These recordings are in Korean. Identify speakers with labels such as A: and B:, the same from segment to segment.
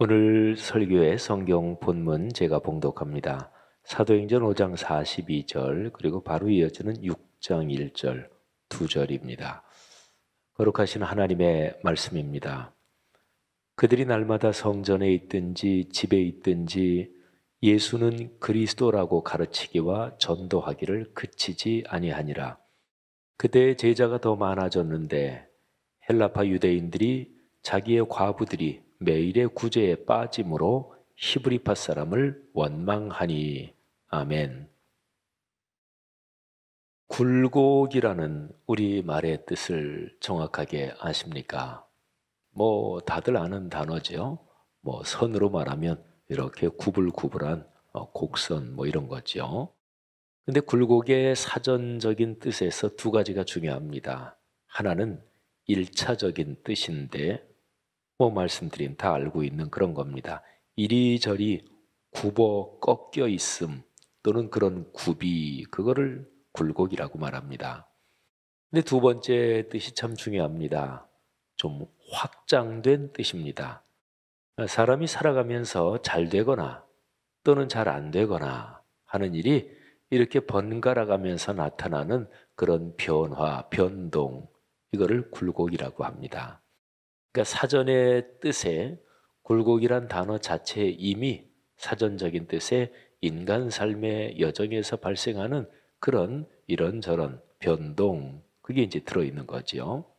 A: 오늘 설교의 성경 본문 제가 봉독합니다. 사도행전 5장 42절 그리고 바로 이어지는 6장 1절 두 절입니다. 거룩하신 하나님의 말씀입니다. 그들이 날마다 성전에 있든지 집에 있든지 예수는 그리스도라고 가르치기와 전도하기를 그치지 아니하니라. 그때 제자가 더 많아졌는데 헬라파 유대인들이 자기의 과부들이 매일의 구제에 빠짐으로 히브리파 사람을 원망하니. 아멘. 굴곡이라는 우리말의 뜻을 정확하게 아십니까? 다들 아는 단어죠. 선으로 말하면 이렇게 구불구불한 곡선 이런 거죠. 근데 굴곡의 사전적인 뜻에서 두 가지가 중요합니다. 하나는 1차적인 뜻인데 말씀드린 다 알고 있는 그런 겁니다. 이리저리 굽어 꺾여 있음 또는 그런 굽이, 그거를 굴곡이라고 말합니다. 근데 두 번째 뜻이 참 중요합니다. 좀 확장된 뜻입니다. 사람이 살아가면서 잘 되거나 또는 잘 안 되거나 하는 일이 이렇게 번갈아 가면서 나타나는 그런 변화, 변동, 이거를 굴곡이라고 합니다. 그러니까 사전의 뜻에 굴곡이란 단어 자체에 이미 사전적인 뜻의 인간 삶의 여정에서 발생하는 그런 이런저런 변동, 그게 이제 들어있는 거죠.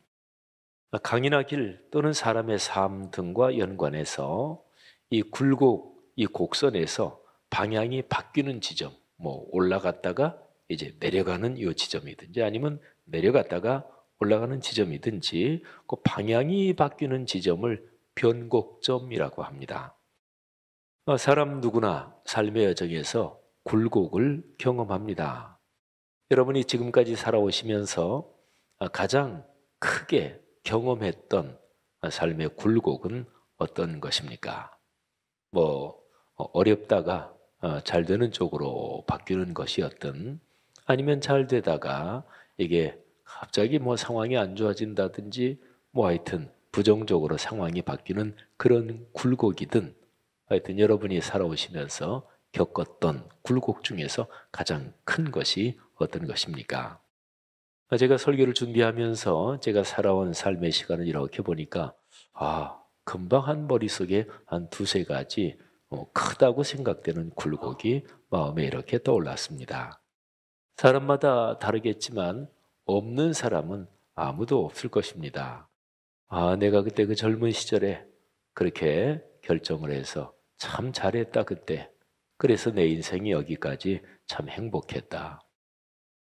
A: 강이나 길 또는 사람의 삶 등과 연관해서 이 굴곡, 이 곡선에서 방향이 바뀌는 지점, 올라갔다가 이제 내려가는 이 지점이든지 아니면 내려갔다가 올라가는 지점이든지 그 방향이 바뀌는 지점을 변곡점이라고 합니다. 사람 누구나 삶의 여정에서 굴곡을 경험합니다. 여러분이 지금까지 살아오시면서 가장 크게 경험했던 삶의 굴곡은 어떤 것입니까? 어렵다가 잘 되는 쪽으로 바뀌는 것이었든 아니면 잘 되다가 이게 갑자기 상황이 안 좋아진다든지 하여튼 부정적으로 상황이 바뀌는 그런 굴곡이든 하여튼 여러분이 살아오시면서 겪었던 굴곡 중에서 가장 큰 것이 어떤 것입니까? 제가 설교를 준비하면서 제가 살아온 삶의 시간을 이렇게 보니까 금방 한 머릿속에 한 두세 가지 크다고 생각되는 굴곡이 마음에 이렇게 떠올랐습니다. 사람마다 다르겠지만 없는 사람은 아무도 없을 것입니다. 내가 그때 그 젊은 시절에 그렇게 결정을 해서 참 잘했다 그때. 그래서 내 인생이 여기까지 참 행복했다.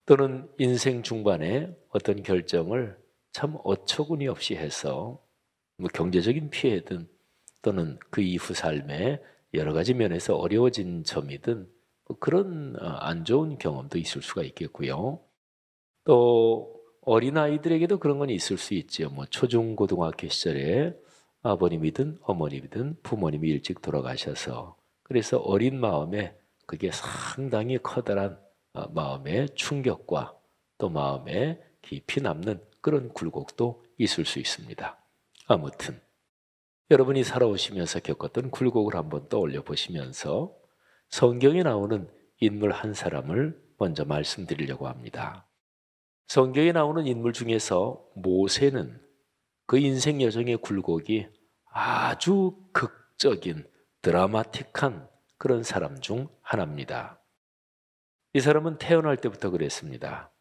A: 또는 인생 중반에 어떤 결정을 참 어처구니 없이 해서 경제적인 피해든 또는 그 이후 삶에 여러 가지 면에서 어려워진 점이든 그런 안 좋은 경험도 있을 수가 있겠고요. 또 어린아이들에게도 그런 건 있을 수 있죠. 초중고등학교 시절에 아버님이든 어머님이든 부모님이 일찍 돌아가셔서 그래서 어린 마음에 그게 상당히 커다란 마음의 충격과 또 마음에 깊이 남는 그런 굴곡도 있을 수 있습니다. 아무튼 여러분이 살아오시면서 겪었던 굴곡을 한번 떠올려 보시면서 성경에 나오는 인물 한 사람을 먼저 말씀드리려고 합니다. 성경에 나오는 인물 중에서 모세는 그 인생 여정의 굴곡이 아주 극적인 드라마틱한 그런 사람 중 하나입니다. 이 사람은 태어날 때부터 그랬습니다.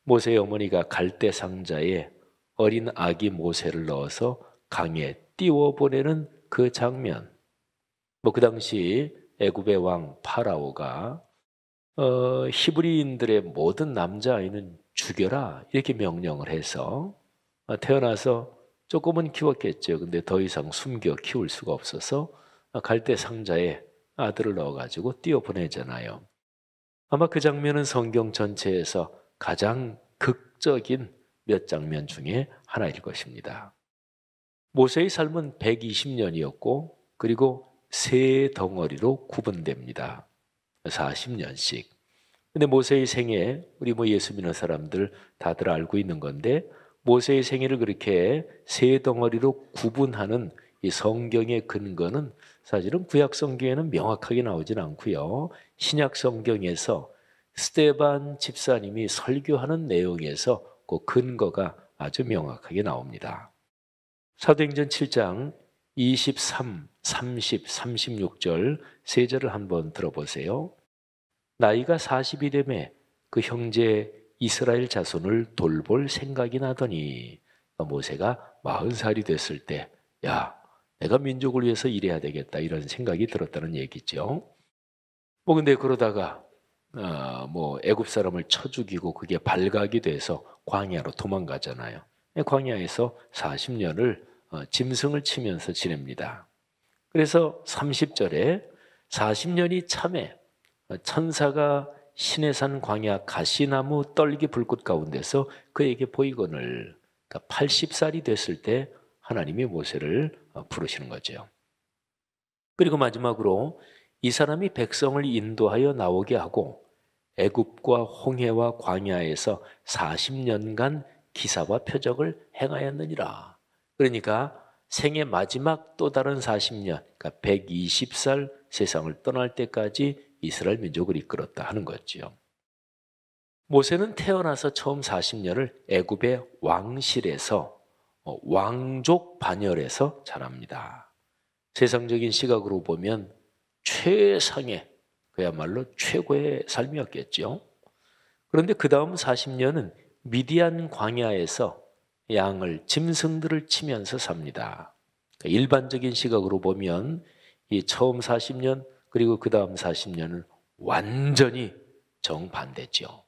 A: 모세의 어머니가 갈대 상자에 어린 아기 모세를 넣어서 강에 띄워보내는 그 장면. 그 당시 애굽의 왕 파라오가 히브리인들의 모든 남자아이는 죽여라 이렇게 명령을 해서 태어나서 조금은 키웠겠죠. 근데 더 이상 숨겨 키울 수가 없어서 갈대 상자에 아들을 넣어가지고 띄워보내잖아요. 아마 그 장면은 성경 전체에서 가장 극적인 몇 장면 중에 하나일 것입니다. 모세의 삶은 120년이었고 그리고 세 덩어리로 구분됩니다. 40년씩. 근데 모세의 생애, 우리 예수 믿는 사람들 다들 알고 있는 건데 모세의 생애를 그렇게 세 덩어리로 구분하는 이 성경의 근거는 사실은 구약 성경에는 명확하게 나오진 않고요. 신약 성경에서 스데반 집사님이 설교하는 내용에서 그 근거가 아주 명확하게 나옵니다. 사도행전 7장 23, 30, 36절 세 절을 한번 들어보세요. 나이가 40이 되매 그 형제 이스라엘 자손을 돌볼 생각이 나더니 모세가 40살이 됐을 때 야, 내가 민족을 위해서 일해야 되겠다 이런 생각이 들었다는 얘기죠. 근데 그러다가 애굽 사람을 쳐 죽이고 그게 발각이 돼서 광야로 도망가잖아요. 광야에서 40년을 짐승을 치면서 지냅니다. 그래서 30절에 40년이 참에 천사가 시내산 광야 가시나무 떨기 불꽃 가운데서 그에게 보이거늘, 그러니까 80살이 됐을 때 하나님이 모세를 부르시는 거죠. 그리고 마지막으로 이 사람이 백성을 인도하여 나오게 하고 애굽과 홍해와 광야에서 40년간 기사와 표적을 행하였느니라. 그러니까 생의 마지막 또 다른 40년, 그러니까 120살 세상을 떠날 때까지 이스라엘 민족을 이끌었다 하는 거죠. 모세는 태어나서 처음 40년을 애굽의 왕실에서 왕족 반열에서 자랍니다. 세상적인 시각으로 보면 최상의, 그야말로 최고의 삶이었겠죠. 그런데 그 다음 40년은 미디안 광야에서 양을, 짐승들을 치면서 삽니다. 그러니까 일반적인 시각으로 보면 이 처음 40년 그리고 그 다음 40년은 완전히 정반대죠.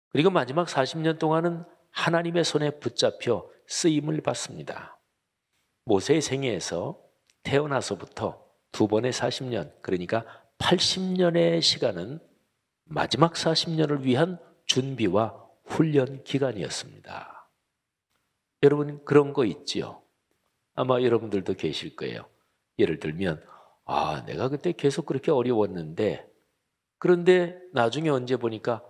A: 그리고 마지막 40년 동안은 하나님의 손에 붙잡혀 쓰임을 받습니다. 모세의 생애에서 태어나서부터 두 번의 40년, 그러니까 80년의 시간은 마지막 40년을 위한 준비와 훈련 기간이었습니다. 여러분 그런 거 있지요? 아마 여러분들도 계실 거예요. 예를 들면 내가 그때 계속 그렇게 어려웠는데 그런데 나중에 언제 보니까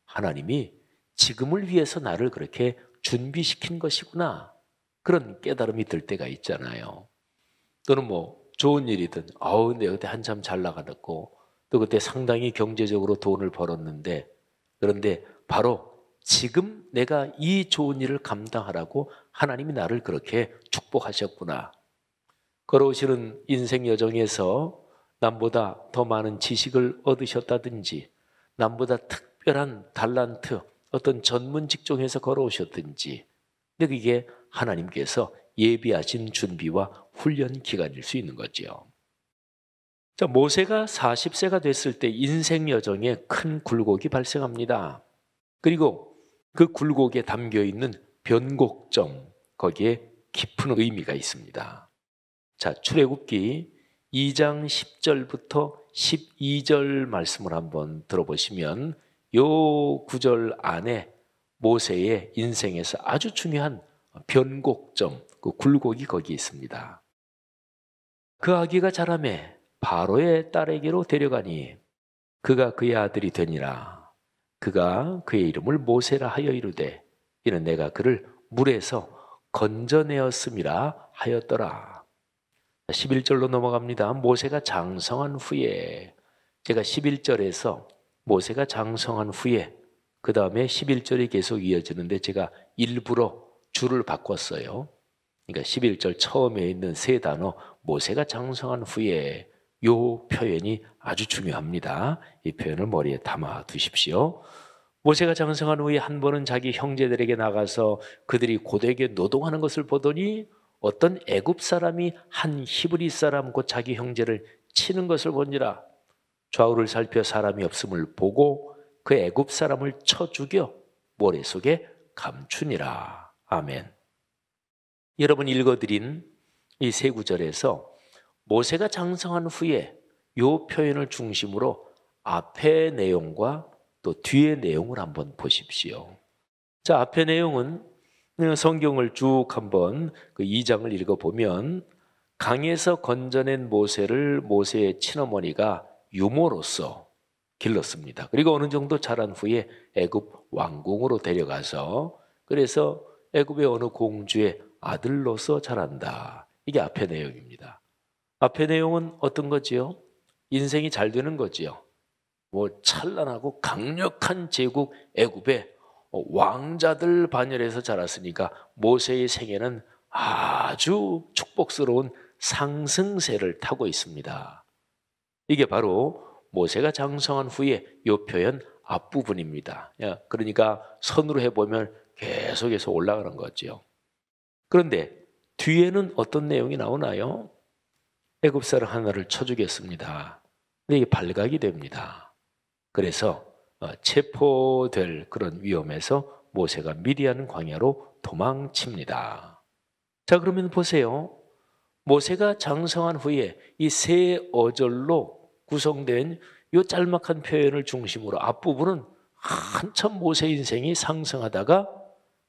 A: 하나님이 지금을 위해서 나를 그렇게 준비시킨 것이구나. 그런 깨달음이 들 때가 있잖아요. 또는 좋은 일이든 내가 그때 한참 잘 나가고 또 그때 상당히 경제적으로 돈을 벌었는데 그런데 바로 지금 내가 이 좋은 일을 감당하라고 하나님이 나를 그렇게 축복하셨구나. 걸어오시는 인생 여정에서 남보다 더 많은 지식을 얻으셨다든지 남보다 특별한 달란트, 어떤 전문 직종에서 걸어오셨든지 근데 그게 하나님께서 예비하신 준비와 훈련 기간일 수 있는 거죠. 자, 모세가 40세가 됐을 때 인생 여정에 큰 굴곡이 발생합니다. 그리고 그 굴곡에 담겨 있는 변곡점, 거기에 깊은 의미가 있습니다. 자, 출애굽기 2장 10절부터 12절 말씀을 한번 들어보시면 요 구절 안에 모세의 인생에서 아주 중요한 변곡점, 그 굴곡이 거기 있습니다. 그 아기가 자라매 바로의 딸에게로 데려가니 그가 그의 아들이 되니라. 그가 그의 이름을 모세라 하여 이르되 이는 내가 그를 물에서 건져내었음이라 하였더라. 11절로 넘어갑니다. 모세가 장성한 후에, 제가 11절에서 모세가 장성한 후에 그 다음에 11절이 계속 이어지는데 제가 일부러 줄을 바꿨어요. 그러니까 11절 처음에 있는 세 단어 모세가 장성한 후에, 요 표현이 아주 중요합니다. 이 표현을 머리에 담아 두십시오. 모세가 장성한 후에 한 번은 자기 형제들에게 나가서 그들이 고되게 노동하는 것을 보더니 어떤 애굽 사람이 한 히브리 사람 곧 자기 형제를 치는 것을 보니라. 좌우를 살펴 사람이 없음을 보고 그 애굽 사람을 쳐 죽여 모래 속에 감추니라. 아멘. 여러분 읽어드린 이 세 구절에서 모세가 장성한 후에 이 표현을 중심으로 앞의 내용과 또 뒤의 내용을 한번 보십시오. 자, 앞의 내용은 성경을 쭉 한번 그 2장을 읽어보면 강에서 건져낸 모세를 모세의 친어머니가 유모로서 길렀습니다. 그리고 어느 정도 자란 후에 애굽 왕궁으로 데려가서 그래서 애굽의 어느 공주의 아들로서 자란다. 이게 앞의 내용입니다. 앞의 내용은 어떤 거지요? 인생이 잘 되는 거지요. 뭐 찬란하고 강력한 제국 애굽에 왕자들 반열에서 자랐으니까 모세의 생애는 아주 축복스러운 상승세를 타고 있습니다. 이게 바로 모세가 장성한 후에 이 표현 앞부분입니다. 그러니까 선으로 해보면 계속해서 올라가는 거죠. 그런데 뒤에는 어떤 내용이 나오나요? 애굽 사람 하나를 쳐주겠습니다. 근데 이게 발각이 됩니다. 그래서 체포될 그런 위험에서 모세가 미디안 광야로 도망칩니다. 자, 그러면 보세요. 모세가 장성한 후에 이 세 어절로 구성된 이 짤막한 표현을 중심으로 앞부분은 한참 모세 인생이 상승하다가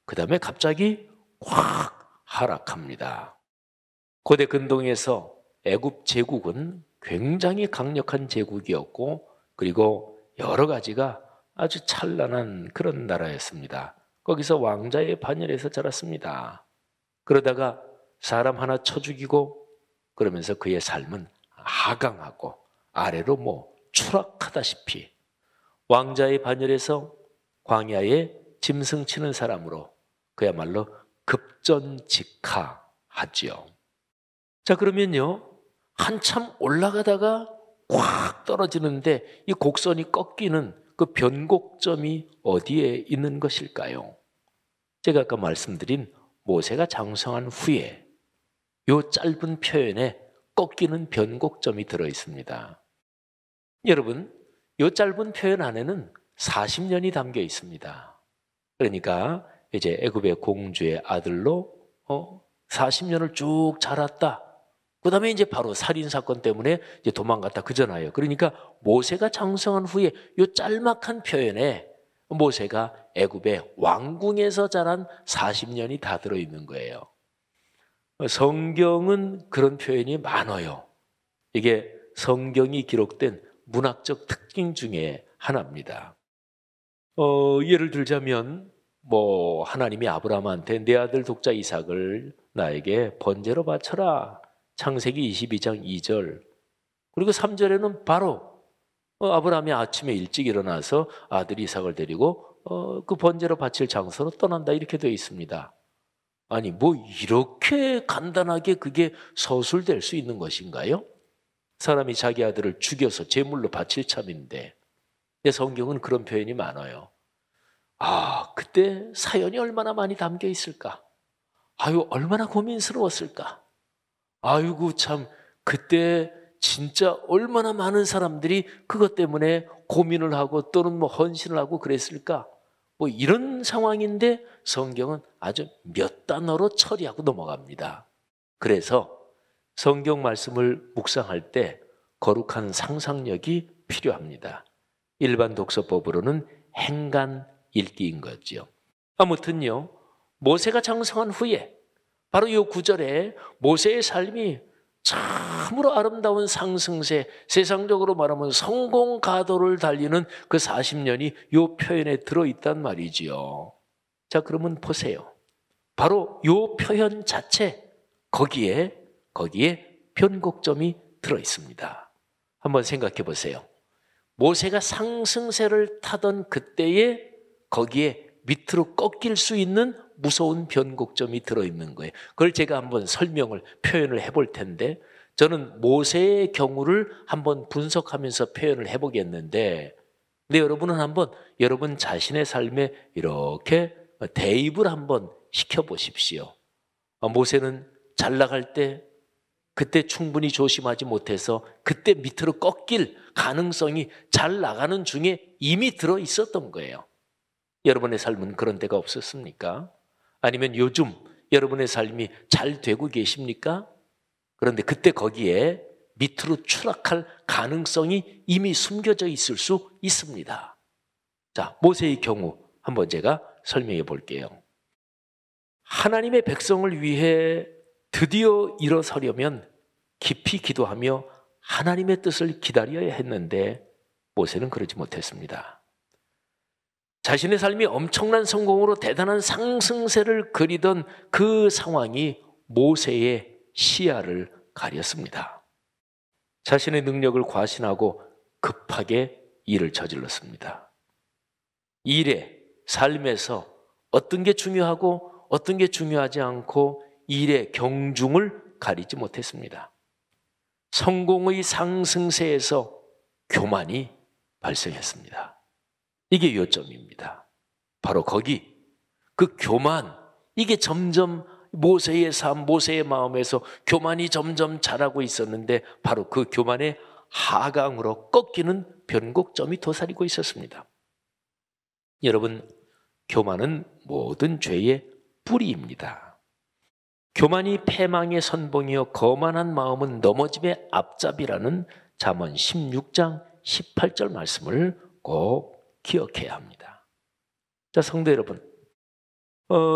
A: 그 다음에 갑자기 확 하락합니다. 고대 근동에서 애굽 제국은 굉장히 강력한 제국이었고 그리고 여러 가지가 아주 찬란한 그런 나라였습니다. 거기서 왕자의 반열에서 자랐습니다. 그러다가 사람 하나 쳐 죽이고 그러면서 그의 삶은 하강하고 아래로 추락하다시피 왕자의 반열에서 광야에 짐승 치는 사람으로 그야말로 급전직하하지요. 자, 그러면요, 한참 올라가다가 꽉 떨어지는데 이 곡선이 꺾이는 그 변곡점이 어디에 있는 것일까요? 제가 아까 말씀드린 모세가 장성한 후에 이 짧은 표현에 꺾이는 변곡점이 들어 있습니다. 여러분, 이 짧은 표현 안에는 40년이 담겨 있습니다. 그러니까 이제 애굽의 공주의 아들로 40년을 쭉 자랐다. 그 다음에 이제 바로 살인사건 때문에 이제 도망갔다 그잖아요. 그러니까 모세가 장성한 후에 이 짤막한 표현에 모세가 애굽의 왕궁에서 자란 40년이 다 들어있는 거예요. 성경은 그런 표현이 많아요. 이게 성경이 기록된 문학적 특징 중에 하나입니다. 예를 들자면 하나님이 아브라함한테 내 아들 독자 이삭을 나에게 번제로 바쳐라. 창세기 22장 2절. 그리고 3절에는 바로 아브라함이 아침에 일찍 일어나서 아들 이삭을 데리고 그 번제로 바칠 장소로 떠난다 이렇게 되어 있습니다. 아니 이렇게 간단하게 그게 서술될 수 있는 것인가요? 사람이 자기 아들을 죽여서 제물로 바칠 참인데 성경은 그런 표현이 많아요. 그때 사연이 얼마나 많이 담겨 있을까? 얼마나 고민스러웠을까? 아이고 참 그때 진짜 얼마나 많은 사람들이 그것 때문에 고민을 하고 또는 헌신을 하고 그랬을까? 이런 상황인데 성경은 아주 몇 단어로 처리하고 넘어갑니다. 그래서 성경 말씀을 묵상할 때 거룩한 상상력이 필요합니다. 일반 독서법으로는 행간 읽기인 거죠. 아무튼요, 모세가 장성한 후에 바로 이 구절에 모세의 삶이 참으로 아름다운 상승세, 세상적으로 말하면 성공 가도를 달리는 그 40년이 이 표현에 들어있단 말이지요. 자, 그러면 보세요. 바로 이 표현 자체, 거기에 변곡점이 들어있습니다. 한번 생각해 보세요. 모세가 상승세를 타던 그때에 거기에 밑으로 꺾일 수 있는 무서운 변곡점이 들어있는 거예요. 그걸 제가 한번 표현을 해볼 텐데 저는 모세의 경우를 한번 분석하면서 표현을 해보겠는데 근데 여러분은 한번 여러분 자신의 삶에 이렇게 대입을 한번 시켜보십시오. 모세는 잘 나갈 때 그때 충분히 조심하지 못해서 그때 밑으로 꺾일 가능성이 잘 나가는 중에 이미 들어있었던 거예요. 여러분의 삶은 그런 데가 없었습니까? 아니면 요즘 여러분의 삶이 잘 되고 계십니까? 그런데 그때 거기에 밑으로 추락할 가능성이 이미 숨겨져 있을 수 있습니다. 자, 모세의 경우 한번 제가 설명해 볼게요. 하나님의 백성을 위해 드디어 일어서려면 깊이 기도하며 하나님의 뜻을 기다려야 했는데 모세는 그러지 못했습니다. 자신의 삶이 엄청난 성공으로 대단한 상승세를 그리던 그 상황이 모세의 시야를 가렸습니다. 자신의 능력을 과신하고 급하게 일을 저질렀습니다. 일에, 삶에서 어떤 게 중요하고 어떤 게 중요하지 않고 일의 경중을 가리지 못했습니다. 성공의 상승세에서 교만이 발생했습니다. 이게 요점입니다. 바로 거기, 그 교만, 이게 점점 모세의 삶, 모세의 마음에서 교만이 점점 자라고 있었는데 바로 그 교만의 하강으로 꺾이는 변곡점이 도사리고 있었습니다. 여러분, 교만은 모든 죄의 뿌리입니다. 교만이 패망의 선봉이요 거만한 마음은 넘어짐의 앞잡이라는 잠언 16장 18절 말씀을 꼭 기억해야 합니다. 자, 성도 여러분,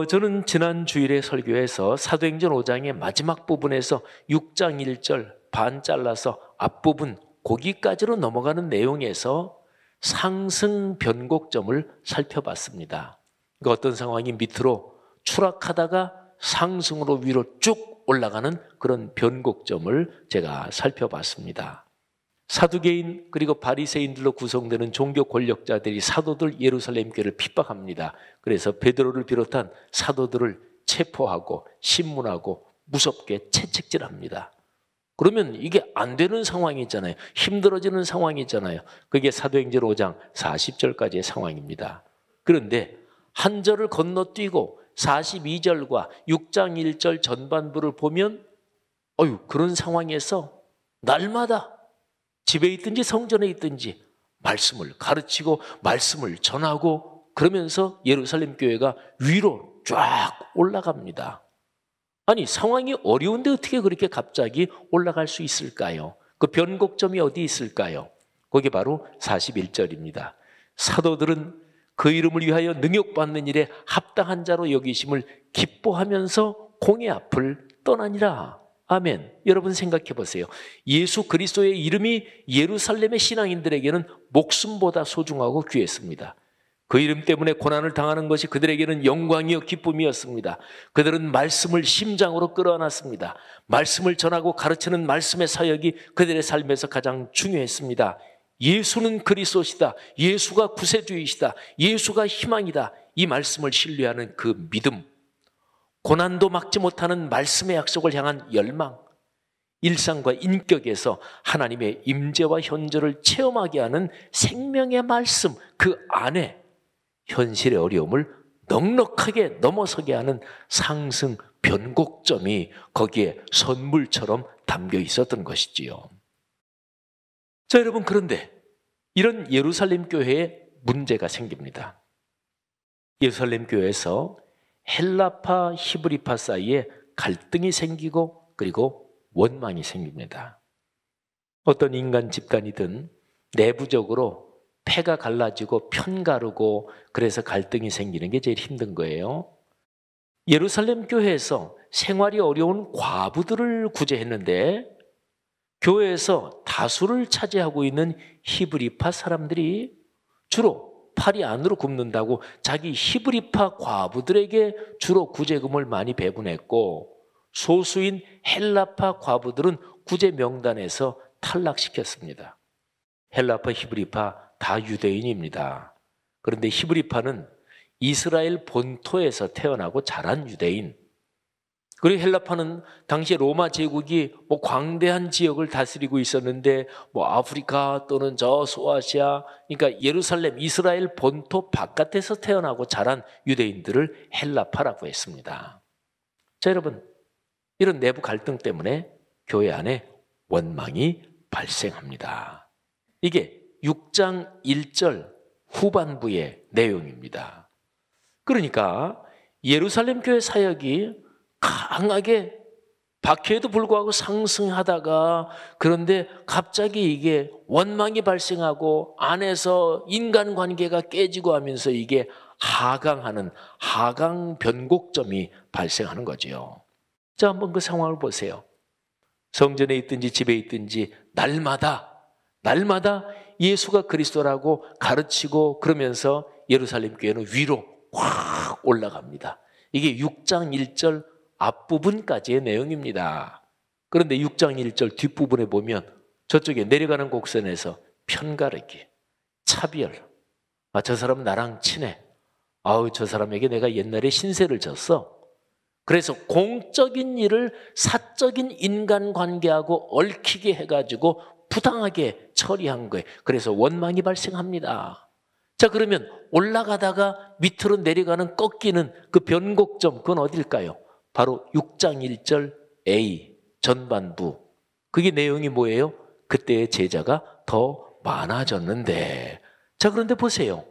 A: 저는 지난 주일에 설교에서 사도행전 5장의 마지막 부분에서 6장 1절 반 잘라서 앞부분 거기까지로 넘어가는 내용에서 상승 변곡점을 살펴봤습니다. 그러니까 어떤 상황이 밑으로 추락하다가 상승으로 위로 쭉 올라가는 그런 변곡점을 제가 살펴봤습니다. 사두개인 그리고 바리새인들로 구성되는 종교 권력자들이 사도들 예루살렘 교회를 핍박합니다. 그래서 베드로를 비롯한 사도들을 체포하고 신문하고 무섭게 채찍질합니다. 그러면 이게 안 되는 상황이잖아요. 힘들어지는 상황이잖아요. 그게 사도행전 5장 40절까지의 상황입니다. 그런데 한 절을 건너뛰고 42절과 6장 1절 전반부를 보면 그런 상황에서 날마다 집에 있든지 성전에 있든지 말씀을 가르치고 말씀을 전하고 그러면서 예루살렘 교회가 위로 쫙 올라갑니다. 아니, 상황이 어려운데 어떻게 그렇게 갑자기 올라갈 수 있을까요? 그 변곡점이 어디 있을까요? 그게 바로 41절입니다. 사도들은 그 이름을 위하여 능욕받는 일에 합당한 자로 여기심을 기뻐하면서 공의 앞을 떠나니라. 아멘. 여러분 생각해 보세요. 예수 그리스도의 이름이 예루살렘의 신앙인들에게는 목숨보다 소중하고 귀했습니다. 그 이름 때문에 고난을 당하는 것이 그들에게는 영광이요 기쁨이었습니다. 그들은 말씀을 심장으로 끌어안았습니다. 말씀을 전하고 가르치는 말씀의 사역이 그들의 삶에서 가장 중요했습니다. 예수는 그리스도시다. 예수가 구세주이시다. 예수가 희망이다. 이 말씀을 신뢰하는 그 믿음, 고난도 막지 못하는 말씀의 약속을 향한 열망, 일상과 인격에서 하나님의 임재와 현저를 체험하게 하는 생명의 말씀, 그 안에 현실의 어려움을 넉넉하게 넘어서게 하는 상승 변곡점이 거기에 선물처럼 담겨 있었던 것이지요. 자, 여러분, 그런데 이런 예루살렘 교회에 문제가 생깁니다. 예루살렘 교회에서 헬라파, 히브리파 사이에 갈등이 생기고 그리고 원망이 생깁니다. 어떤 인간 집단이든 내부적으로 패가 갈라지고 편가르고 그래서 갈등이 생기는 게 제일 힘든 거예요. 예루살렘 교회에서 생활이 어려운 과부들을 구제했는데 교회에서 다수를 차지하고 있는 히브리파 사람들이 주로 팔이 안으로 굽는다고 자기 히브리파 과부들에게 주로 구제금을 많이 배분했고 소수인 헬라파 과부들은 구제 명단에서 탈락시켰습니다. 헬라파, 히브리파 다 유대인입니다. 그런데 히브리파는 이스라엘 본토에서 태어나고 자란 유대인, 그리고 헬라파는 당시 로마 제국이 광대한 지역을 다스리고 있었는데 아프리카 또는 저 소아시아, 그러니까 예루살렘, 이스라엘 본토 바깥에서 태어나고 자란 유대인들을 헬라파라고 했습니다. 자, 여러분, 이런 내부 갈등 때문에 교회 안에 원망이 발생합니다. 이게 6장 1절 후반부의 내용입니다. 그러니까 예루살렘 교회 사역이 강하게 박해에도 불구하고 상승하다가 그런데 갑자기 이게 원망이 발생하고 안에서 인간관계가 깨지고 하면서 이게 하강하는 하강 변곡점이 발생하는 거죠. 자, 한번 그 상황을 보세요. 성전에 있든지 집에 있든지 날마다 예수가 그리스도라고 가르치고 그러면서 예루살렘 교회는 위로 확 올라갑니다. 이게 6장 1절 앞부분까지의 내용입니다. 그런데 6장 1절 뒷부분에 보면 저쪽에 내려가는 곡선에서 편가르기, 차별. 아, 저 사람은 나랑 친해. 아우, 저 사람에게 내가 옛날에 신세를 졌어. 그래서 공적인 일을 사적인 인간관계하고 얽히게 해가지고 부당하게 처리한 거예요. 그래서 원망이 발생합니다. 자, 그러면 올라가다가 밑으로 내려가는 꺾이는 그 변곡점, 그건 어딜까요? 바로 6장 1절 A 전반부. 그게 내용이 뭐예요? 그때의 제자가 더 많아졌는데. 자, 그런데 보세요.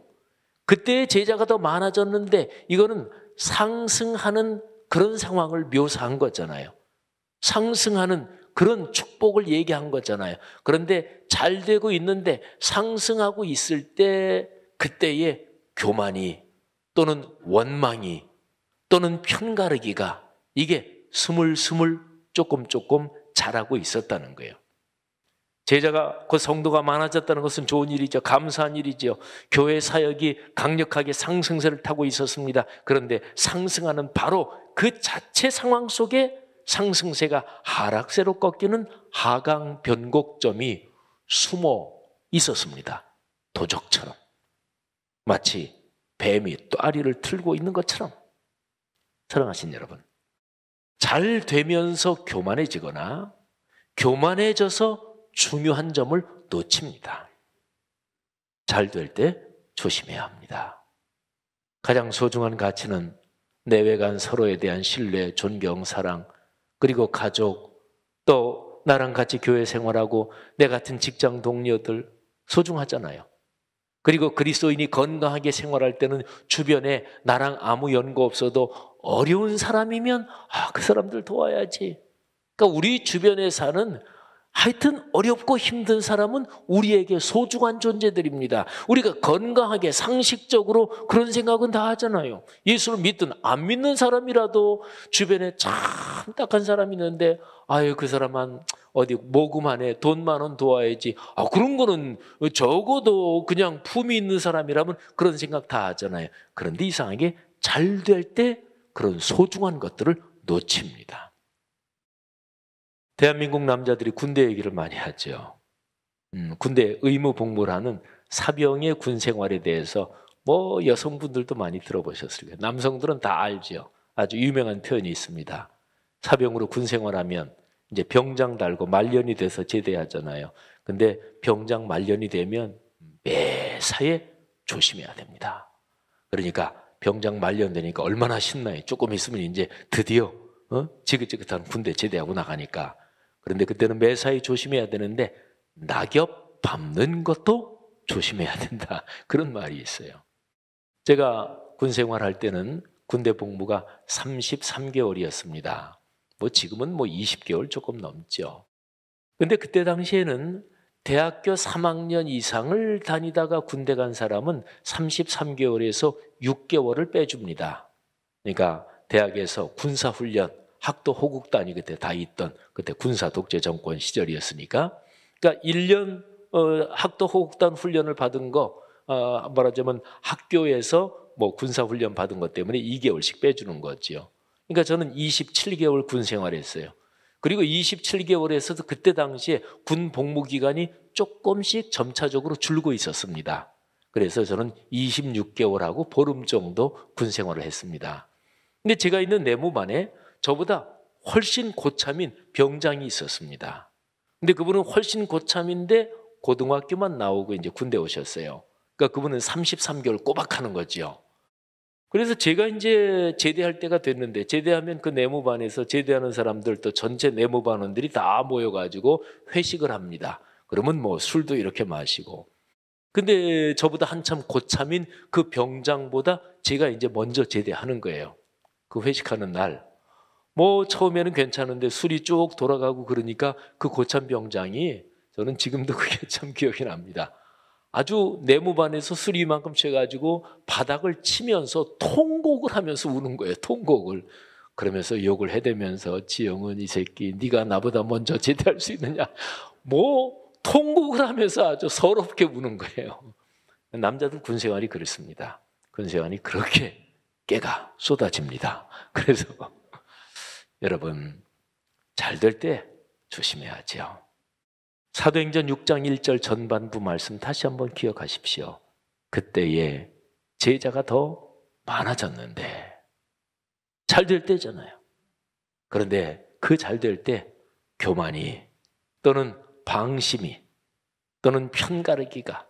A: 그때의 제자가 더 많아졌는데 이거는 상승하는 그런 상황을 묘사한 거잖아요. 상승하는 그런 축복을 얘기한 거잖아요. 그런데 잘 되고 있는데 상승하고 있을 때 그때의 교만이 또는 원망이 또는 편가르기가 이게 스물스물 조금 자라고 있었다는 거예요. 제자가 그 성도가 많아졌다는 것은 좋은 일이죠. 감사한 일이죠. 교회 사역이 강력하게 상승세를 타고 있었습니다. 그런데 상승하는 바로 그 자체 상황 속에 상승세가 하락세로 꺾이는 하강 변곡점이 숨어 있었습니다. 도적처럼. 마치 뱀이 또아리를 틀고 있는 것처럼. 사랑하신 여러분, 잘 되면서 교만해지거나 교만해져서 중요한 점을 놓칩니다. 잘 될 때 조심해야 합니다. 가장 소중한 가치는 내외 간 서로에 대한 신뢰, 존경, 사랑, 그리고 가족, 또 나랑 같이 교회 생활하고 내 같은 직장 동료들 소중하잖아요. 그리고 그리스도인이 건강하게 생활할 때는 주변에 나랑 아무 연고 없어도 어려운 사람이면 그 사람들 도와야지. 그러니까 우리 주변에 사는 하여튼 어렵고 힘든 사람은 우리에게 소중한 존재들입니다. 우리가 건강하게 상식적으로 그런 생각은 다 하잖아요. 예수를 믿든 안 믿는 사람이라도 주변에 참 딱한 사람이 있는데 아유, 그 사람은 어디 모금하네, 돈 10,000원 도와야지. 그런 거는 적어도 그냥 품이 있는 사람이라면 그런 생각 다 하잖아요. 그런데 이상하게 잘 될 때 그런 소중한 것들을 놓칩니다. 대한민국 남자들이 군대 얘기를 많이 하죠. 군대 의무 복무를 하는 사병의 군 생활에 대해서 뭐 여성분들도 많이 들어보셨을 거예요. 남성들은 다 알죠. 아주 유명한 표현이 있습니다. 사병으로 군 생활하면 이제 병장 달고 말년이 돼서 제대하잖아요. 근데 병장 말년이 되면 매사에 조심해야 됩니다. 그러니까 병장 말년 되니까 얼마나 신나요. 조금 있으면 이제 드디어 지긋지긋한 군대 제대하고 나가니까. 그런데 그때는 매사에 조심해야 되는데 낙엽 밟는 것도 조심해야 된다. 그런 말이 있어요. 제가 군 생활할 때는 군대 복무가 33개월이었습니다. 뭐 지금은 뭐 20개월 조금 넘죠. 근데 그때 당시에는 대학교 3학년 이상을 다니다가 군대 간 사람은 33개월에서 6개월을 빼줍니다. 그러니까 대학에서 군사훈련, 학도 호국단이 그때 다 있던 그때 군사 독재 정권 시절이었으니까 그러니까 1년 학도 호국단 훈련을 받은 거 말하자면 학교에서 뭐 군사 훈련 받은 것 때문에 2개월씩 빼주는 거죠. 그러니까 저는 27개월 군 생활했어요. 그리고 27개월에서도 그때 당시에 군 복무 기간이 조금씩 점차적으로 줄고 있었습니다. 그래서 저는 26개월하고 보름 정도 군 생활을 했습니다. 근데 제가 있는 내무반에 저보다 훨씬 고참인 병장이 있었습니다. 근데 그분은 훨씬 고참인데 고등학교만 나오고 이제 군대 오셨어요. 그러니까 그분은 33개월 꼬박 하는 거죠. 그래서 제가 이제 제대할 때가 됐는데 제대하면 그 내무반에서 제대하는 사람들 또 전체 내무반원들이 다 모여가지고 회식을 합니다. 그러면 뭐 술도 이렇게 마시고. 근데 저보다 한참 고참인 그 병장보다 제가 이제 먼저 제대하는 거예요. 그 회식하는 날. 뭐 처음에는 괜찮은데 술이 쭉 돌아가고 그러니까 그 고참 병장이 저는 지금도 그게 참 기억이 납니다. 아주 내무반에서 술이 이만큼 취해가지고 바닥을 치면서 통곡을 하면서 우는 거예요. 통곡을. 그러면서 욕을 해대면서 지영은 이 새끼 네가 나보다 먼저 제대할 수 있느냐. 뭐 통곡을 하면서 아주 서럽게 우는 거예요. 남자들 군생활이 그렇습니다. 군생활이 그렇게 깨가 쏟아집니다. 그래서 여러분 잘 될 때 조심해야죠. 사도행전 6장 1절 전반부 말씀 다시 한번 기억하십시오. 그때에 제자가 더 많아졌는데 잘 될 때잖아요. 그런데 그 잘 될 때 교만이 또는 방심이 또는 편가르기가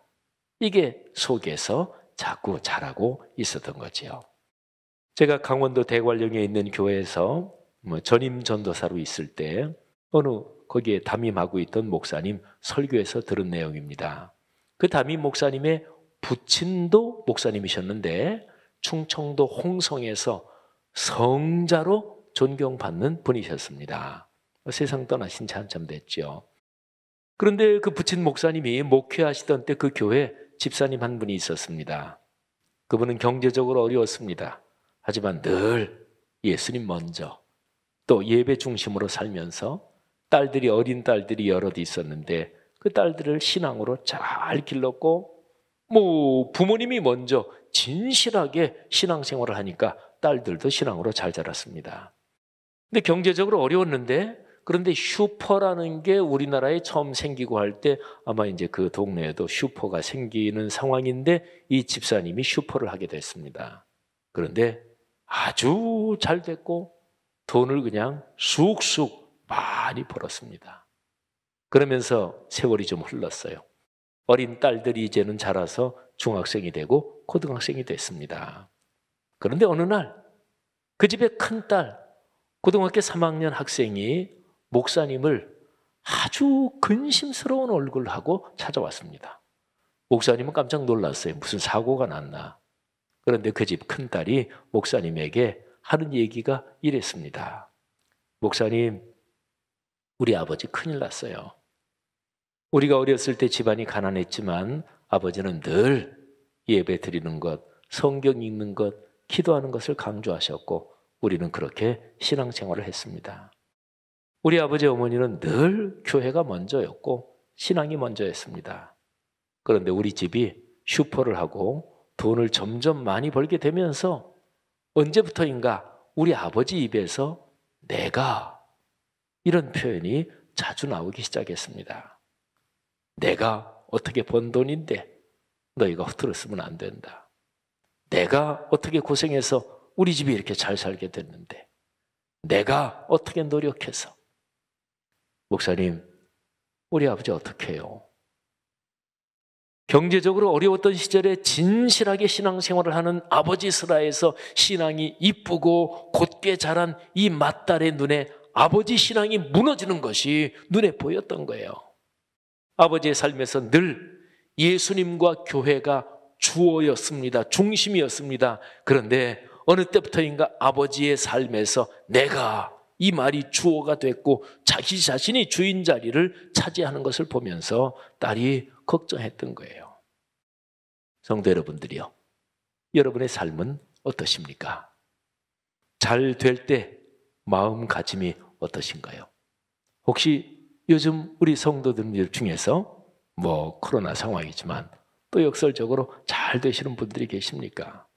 A: 이게 속에서 자꾸 자라고 있었던 거지요. 제가 강원도 대관령에 있는 교회에서 전임 전도사로 있을 때 어느 거기에 담임하고 있던 목사님 설교에서 들은 내용입니다. 그 담임 목사님의 부친도 목사님이셨는데 충청도 홍성에서 성자로 존경받는 분이셨습니다. 세상 떠나신 지 한참 됐죠. 그런데 그 부친 목사님이 목회하시던 때 그 교회 집사님 한 분이 있었습니다. 그분은 경제적으로 어려웠습니다. 하지만 늘 예수님 먼저 또 예배 중심으로 살면서 딸들이 어린 딸들이 여럿 있었는데 그 딸들을 신앙으로 잘 길렀고 부모님이 먼저 진실하게 신앙생활을 하니까 딸들도 신앙으로 잘 자랐습니다. 근데 경제적으로 어려웠는데 그런데 슈퍼라는 게 우리나라에 처음 생기고 할 때 아마 이제 그 동네에도 슈퍼가 생기는 상황인데 이 집사님이 슈퍼를 하게 됐습니다. 그런데 아주 잘 됐고 돈을 그냥 쑥쑥 많이 벌었습니다. 그러면서 세월이 좀 흘렀어요. 어린 딸들이 이제는 자라서 중학생이 되고 고등학생이 됐습니다. 그런데 어느 날 그 집의 큰딸 고등학교 3학년 학생이 목사님을 아주 근심스러운 얼굴을 하고 찾아왔습니다. 목사님은 깜짝 놀랐어요. 무슨 사고가 났나. 그런데 그 집 큰딸이 목사님에게 하는 얘기가 이랬습니다. 목사님, 우리 아버지 큰일 났어요. 우리가 어렸을 때 집안이 가난했지만 아버지는 늘 예배 드리는 것, 성경 읽는 것, 기도하는 것을 강조하셨고 우리는 그렇게 신앙생활을 했습니다. 우리 아버지 어머니는 늘 교회가 먼저였고 신앙이 먼저였습니다. 그런데 우리 집이 슈퍼를 하고 돈을 점점 많이 벌게 되면서 언제부터인가 우리 아버지 입에서 내가 이런 표현이 자주 나오기 시작했습니다. 내가 어떻게 번 돈인데 너희가 허투루 쓰면 안 된다. 내가 어떻게 고생해서 우리 집이 이렇게 잘 살게 됐는데 내가 어떻게 노력해서. 목사님, 우리 아버지 어떻게 해요? 경제적으로 어려웠던 시절에 진실하게 신앙생활을 하는 아버지 슬하에서 신앙이 이쁘고 곧게 자란 이 맏딸의 눈에 아버지 신앙이 무너지는 것이 눈에 보였던 거예요. 아버지의 삶에서 늘 예수님과 교회가 주어였습니다. 중심이었습니다. 그런데 어느 때부터인가 아버지의 삶에서 내가 이 말이 주어가 됐고 자기 자신이 주인 자리를 차지하는 것을 보면서 딸이 걱정했던 거예요. 성도 여러분들이요, 여러분의 삶은 어떠십니까? 잘 될 때 마음가짐이 어떠신가요? 혹시 요즘 우리 성도들 중에서 코로나 상황이지만 또 역설적으로 잘 되시는 분들이 계십니까?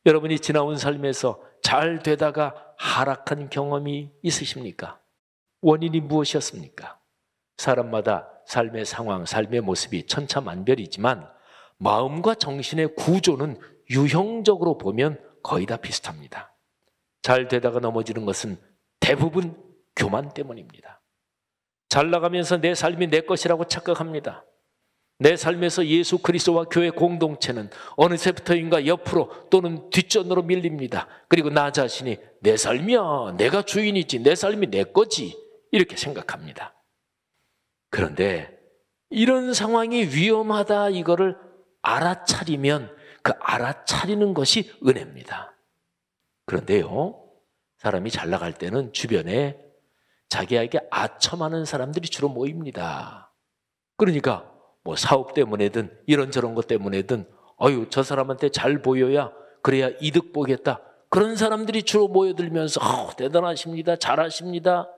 A: 여러분이 지나온 삶에서 잘 되다가 하락한 경험이 있으십니까? 원인이 무엇이었습니까? 사람마다 삶의 상황, 삶의 모습이 천차만별이지만 마음과 정신의 구조는 유형적으로 보면 거의 다 비슷합니다. 잘 되다가 넘어지는 것은 대부분 교만 때문입니다. 잘 나가면서 내 삶이 내 것이라고 착각합니다. 내 삶에서 예수 그리스도와 교회 공동체는 어느새부터인가 옆으로 또는 뒷전으로 밀립니다. 그리고 나 자신이 내 삶이야, 내가 주인이지, 내 삶이 내 거지 이렇게 생각합니다. 그런데 이런 상황이 위험하다 이거를 알아차리면 그 알아차리는 것이 은혜입니다. 그런데요, 사람이 잘 나갈 때는 주변에 자기에게 아첨하는 사람들이 주로 모입니다. 그러니까 사업 때문에든 이런저런 것 때문에든 저 사람한테 잘 보여야 그래야 이득 보겠다. 그런 사람들이 주로 모여들면서 대단하십니다. 잘하십니다.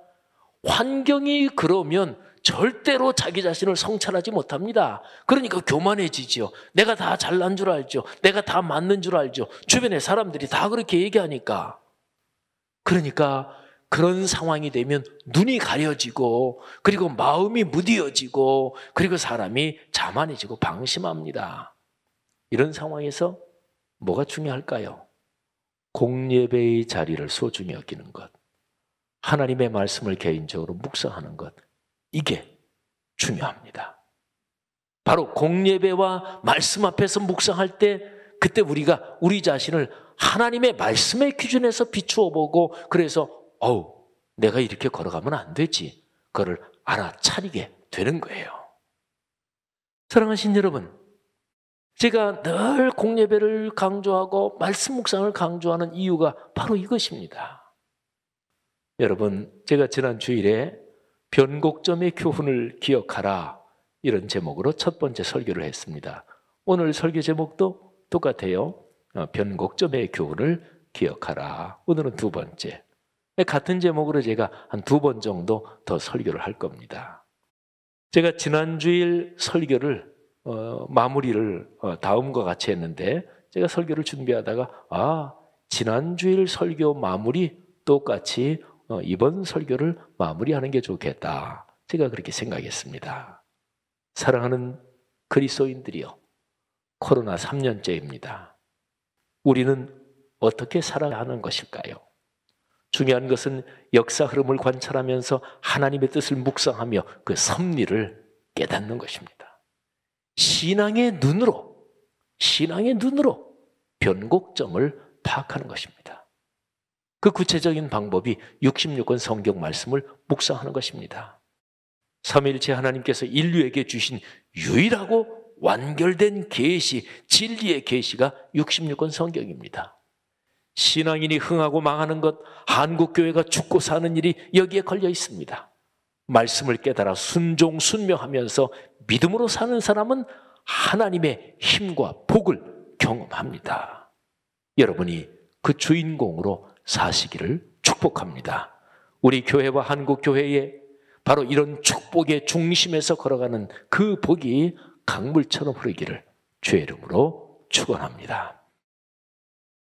A: 환경이 그러면 절대로 자기 자신을 성찰하지 못합니다. 그러니까 교만해지죠. 내가 다 잘난 줄 알죠. 내가 다 맞는 줄 알죠. 주변의 사람들이 다 그렇게 얘기하니까. 그러니까 그런 상황이 되면 눈이 가려지고 그리고 마음이 무디어지고 그리고 사람이 자만해지고 방심합니다. 이런 상황에서 뭐가 중요할까요? 공예배의 자리를 소중히 여기는 것, 하나님의 말씀을 개인적으로 묵상하는 것, 이게 중요합니다. 바로 공예배와 말씀 앞에서 묵상할 때 그때 우리가 우리 자신을 하나님의 말씀의 기준에서 비추어 보고 그래서 내가 이렇게 걸어가면 안 되지. 그거를 알아차리게 되는 거예요. 사랑하신 여러분, 제가 늘 공예배를 강조하고 말씀 묵상을 강조하는 이유가 바로 이것입니다. 여러분, 제가 지난 주일에 변곡점의 교훈을 기억하라 이런 제목으로 첫 번째 설교를 했습니다. 오늘 설교 제목도 똑같아요. 변곡점의 교훈을 기억하라. 오늘은 두 번째. 같은 제목으로 제가 한 2번 정도 더 설교를 할 겁니다. 제가 지난주일 설교를 마무리를 다음과 같이 했는데 제가 설교를 준비하다가 지난주일 설교 마무리 똑같이 이번 설교를 마무리하는 게 좋겠다. 제가 그렇게 생각했습니다. 사랑하는 그리스도인들이요. 코로나 3년째입니다. 우리는 어떻게 살아야 하는 것일까요? 중요한 것은 역사 흐름을 관찰하면서 하나님의 뜻을 묵상하며 그 섭리를 깨닫는 것입니다. 신앙의 눈으로 변곡점을 파악하는 것입니다. 그 구체적인 방법이 66권 성경 말씀을 묵상하는 것입니다. 삼위일체 하나님께서 인류에게 주신 유일하고 완결된 계시, 진리의 계시가 66권 성경입니다. 신앙인이 흥하고 망하는 것, 한국교회가 죽고 사는 일이 여기에 걸려 있습니다. 말씀을 깨달아 순종, 순명하면서 믿음으로 사는 사람은 하나님의 힘과 복을 경험합니다. 여러분이 그 주인공으로 사시기를 축복합니다. 우리 교회와 한국교회에 바로 이런 축복의 중심에서 걸어가는 그 복이 강물처럼 흐르기를 주의 이름으로 축원합니다.